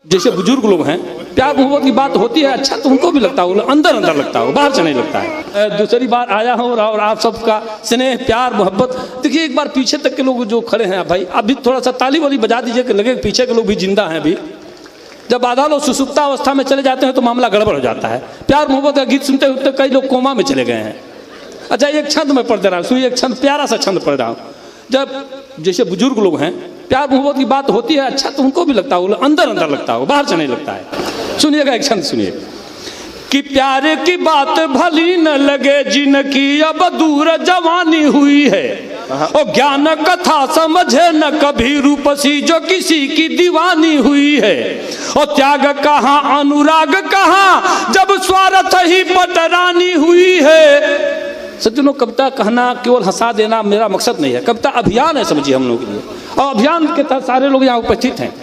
जैसे बुजुर्ग लोग हैं, प्यार मोहब्बत की बात होती है, अच्छा तो उनको भी लगता होगा, अंदर अंदर लगता हो, बाहर से नहीं लगता है। दूसरी बार आया हूँ और आप सबका स्नेह प्यार मोहब्बत देखिए। एक बार पीछे तक के लोग जो खड़े हैं भाई, अभी थोड़ा सा ताली वाली बजा दीजिए कि लगे पीछे के लोग भी जिंदा हैं अभी। जब आधा लोग सुसुप्ता अवस्था में चले जाते हैं तो मामला गड़बड़ हो जाता है। प्यार मोहब्बत का गीत सुनते सुनते कई लोग कोमा में चले गए हैं। अच्छा, एक छंद में पढ़ दे रहा हूँ, सुनिए, एक छंद, प्यारा सा छंद पढ़ रहा हूँ। जब जैसे बुजुर्ग लोग हैं, प्यार मोहब्बत की बात होती है, अच्छा तो उनको भी लगता होगा, अंदर अंदर लगता हो, बाहर से नहीं लगता है। सुनिएगा एक छंद सुनिए कि प्यार की बात भली न लगे जिनकी अब दूर जवानी हुई है, और ज्ञान कथा समझे न कभी रूपसी जो किसी की दीवानी हुई है, और त्याग कहाँ अनुराग कहाँ जब स्वार्थ ही पटरानी हुई है। सज्जनों, कविता कहना केवल हंसा देना मेरा मकसद नहीं है, कविता अभियान है, समझिए हम लोग के लिए, और अभियान के तहत सारे लोग यहाँ उपस्थित हैं।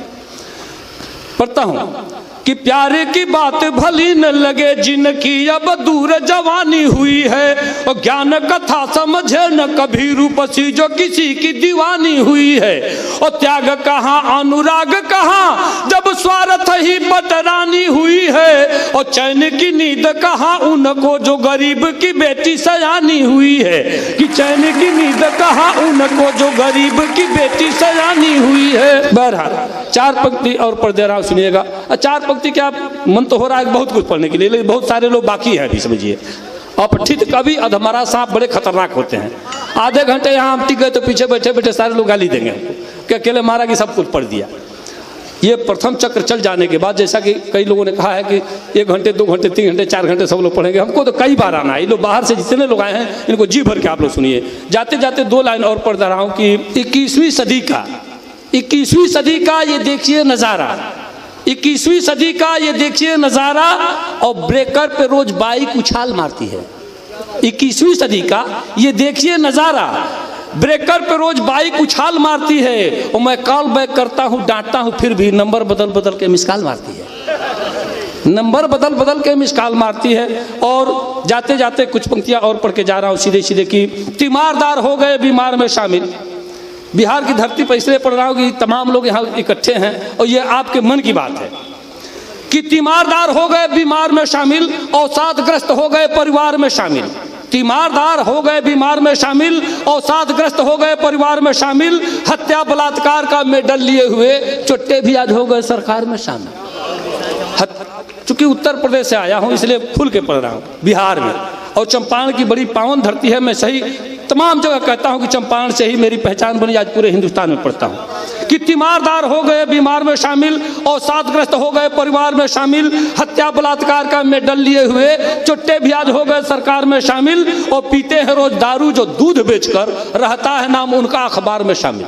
पढ़ता हूँ कि प्यार की बात भली न लगे जिनकी अब दूर जवानी हुई है, और ज्ञान कथा समझे न कभी रूपसी जो किसी की दीवानी हुई है, और त्याग कहाँ अनुराग कहाँ जब स्वार्थ ही पटरानी हुई है, और चैन की नींद कहाँ उनको जो गरीब की बेटी सयानी हुई है, कि चैन की नींद कहाँ उनको जो गरीब की बेटी सयानी हुई है। बहरहाल चार पंक्ति और पढ़ दे रहा हूँ, सुनिएगा। चार पंक्ति क्या मन तो हो रहा है बहुत कुछ पढ़ने के लिए, लेकिन बहुत सारे लोग बाकी हैं अभी, समझिए। अपठित कवि अधमरा सांप बड़े खतरनाक होते हैं। आधे घंटे यहाँ हम टिक गए तो पीछे बैठे बैठे सारे लोग गाली देंगे हमको कि अकेले मारा कि सब कुछ पढ़ दिया। ये प्रथम चक्र चल जाने के बाद, जैसा कि कई लोगों ने कहा है कि 1 घंटे 2 घंटे 3 घंटे 4 घंटे सब लोग पढ़ेंगे, हमको तो कई बार आना है। ये लोग बाहर से जितने लोग आए हैं इनको जी भर के आप लोग सुनिए। जाते जाते 2 लाइन और पढ़ रहा हूँ कि 21वीं सदी का ये देखिए नज़ारा, 21वीं सदी का ये देखिए नज़ारा, और ब्रेकर पे रोज बाइक उछाल मारती है। 21वीं सदी का ये देखिए नज़ारा, ब्रेकर पे रोज बाइक उछाल मारती है, और मैं कॉल बैक करता हूँ, डांटता हूँ, फिर भी नंबर बदल बदल के मिसकॉल मारती है, नंबर बदल बदल के मिसकॉल मारती है। और जाते जाते कुछ पंक्तियाँ और पढ़ के जा रहा हूँ सीधे सीधे कि तीमारदार हो गए बीमार में शामिल। बिहार की धरती पर इसलिए पढ़ रहा हूँ कि तमाम लोग यहाँ इकट्ठे हैं और ये आपके मन की बात है कि तीमारदार हो गए बीमार में शामिल, अवसादग्रस्त हो गए परिवार में शामिल। तीमारदार हो गए बीमार में शामिल, अवसादग्रस्त हो गए परिवार में शामिल, हत्या बलात्कार का मेडल लिए हुए चुट्टे भी आज हो गए सरकार में शामिल। चूंकि उत्तर प्रदेश से आया हूँ इसलिए खुल के पढ़ रहा हूँ, बिहार में, और चंपारण की बड़ी पावन धरती है। मैं सही तमाम जगह कहता हूँ कि चंपारण से ही मेरी पहचान बनी, आज पूरे हिंदुस्तान में पढ़ता हूँ कि तीमारदार हो गए बीमार में शामिल, और सादग्रस्त हो गए परिवार में शामिल, हत्या बलात्कार का मेडल लिए हुए चुट्टे भी आज हो गए सरकार में शामिल, और पीते हैं रोज दारू जो दूध बेचकर रहता है नाम उनका अखबार में शामिल।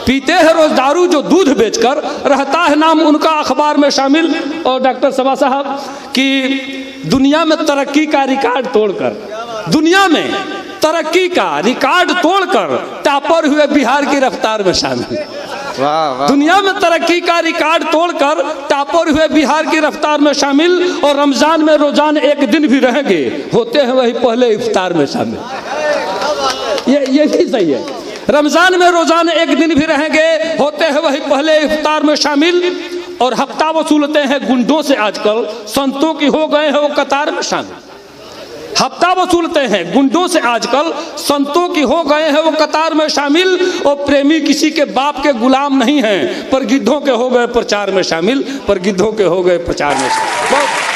पीते हैं रोज दारू जो दूध बेचकर रहता है नाम उनका अखबार में शामिल। और डॉक्टर सभा साहब कि दुनिया में तरक्की का रिकॉर्ड तोड़कर, दुनिया में तरक्की का रिकॉर्ड तोड़कर टॉपर हुए बिहार की रफ्तार में शामिल। दुनिया में तरक्की का रिकॉर्ड तोड़कर टॉपर हुए बिहार की रफ्तार में शामिल, और रमजान में रोजाना 1 दिन भी रहेंगे, होते हैं वही पहले इफ्तार में शामिल। ये भी सही है, रमजान में रोजाना 1 दिन भी रहेंगे, होते हैं वही पहले इफ्तार में शामिल। और हफ्ता वसूलते हैं गुंडों से आजकल, संतों की हो गए हैं वो कतार में शामिल। हफ्ता वसूलते हैं गुंडों से आजकल, संतों की हो गए हैं वो कतार में शामिल। और प्रेमी किसी के बाप के गुलाम नहीं हैं, पर गिद्धों के हो गए प्रचार में शामिल, पर गिद्धों के हो गए प्रचार में शामिल।